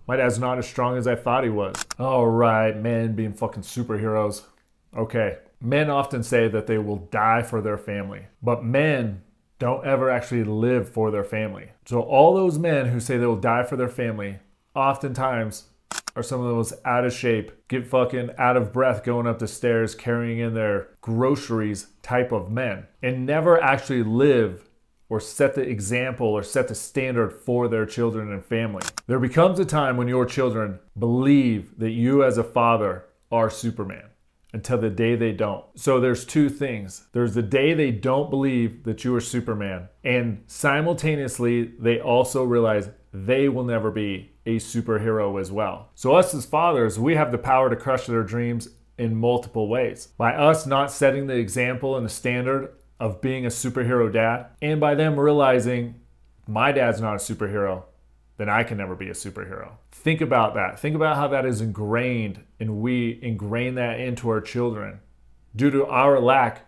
My dad's not as strong as I thought he was. All right, men being fucking superheroes. Okay. Men often say that they will die for their family, but men don't ever actually live for their family. So all those men who say they will die for their family oftentimes are some of the most out of shape, get fucking out of breath going up the stairs carrying in their groceries type of men, and never actually live or set the example or set the standard for their children and family. There becomes a time when your children believe that you as a father are Superman until the day they don't. So there's two things. There's the day they don't believe that you are Superman, and simultaneously they also realize they will never be a superhero as well. So us as fathers, we have the power to crush their dreams in multiple ways. By us not setting the example and the standard of being a superhero dad, and by them realizing my dad's not a superhero, then I can never be a superhero. Think about that. Think about how that is ingrained, and we ingrain that into our children due to our lack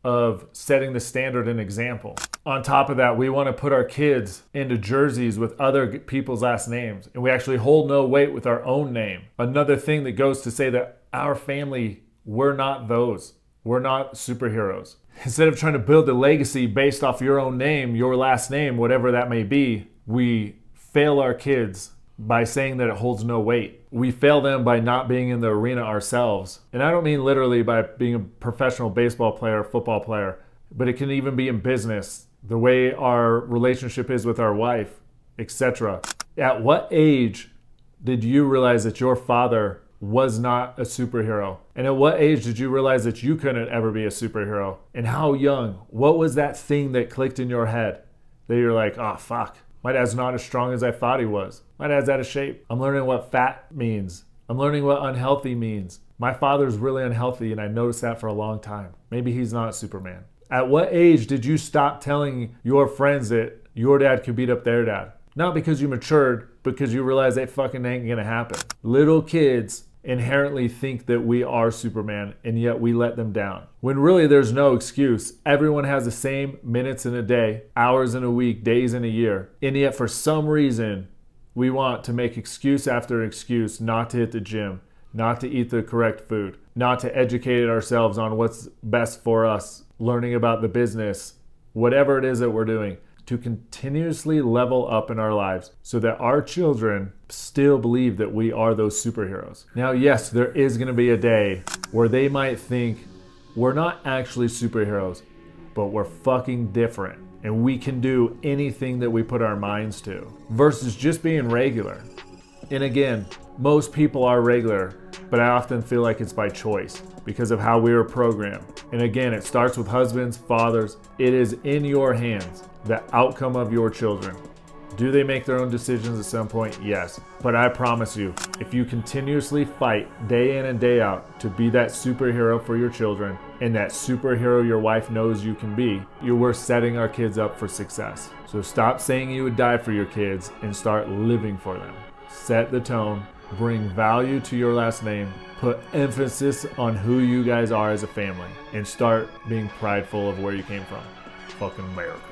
of setting the standard and example. On top of that, we want to put our kids into jerseys with other people's last names, and we actually hold no weight with our own name. Another thing that goes to say that our family, we're not those. We're not superheroes. Instead of trying to build a legacy based off your own name, your last name, whatever that may be, we fail our kids by saying that it holds no weight. We fail them by not being in the arena ourselves. And I don't mean literally by being a professional baseball player, football player, but it can even be in business, the way our relationship is with our wife, etc. At what age did you realize that your father was not a superhero? And at what age did you realize that you couldn't ever be a superhero? And how young? What was that thing that clicked in your head that you're like, oh fuck, my dad's not as strong as I thought he was. My dad's out of shape. I'm learning what fat means. I'm learning what unhealthy means. My father's really unhealthy, and I noticed that for a long time. Maybe he's not Superman. At what age did you stop telling your friends that your dad could beat up their dad? Not because you matured, because you realized that fucking ain't gonna happen. Little kids inherently think that we are Superman, and yet we let them down. When really there's no excuse. Everyone has the same minutes in a day, hours in a week, days in a year. And yet for some reason, we want to make excuse after excuse not to hit the gym, not to eat the correct food, not to educate ourselves on what's best for us, learning about the business, whatever it is that we're doing, to continuously level up in our lives so that our children still believe that we are those superheroes. Now, yes, there is going to be a day where they might think we're not actually superheroes, but we're fucking different and we can do anything that we put our minds to versus just being regular. And again, most people are regular, but I often feel like it's by choice because of how we were programmed. And again, it starts with husbands, fathers. It is in your hands, the outcome of your children. Do they make their own decisions at some point? Yes. But I promise you, if you continuously fight day in and day out to be that superhero for your children and that superhero your wife knows you can be, we're setting our kids up for success. So stop saying you would die for your kids and start living for them. Set the tone, bring value to your last name, put emphasis on who you guys are as a family, and start being prideful of where you came from. Fucking America.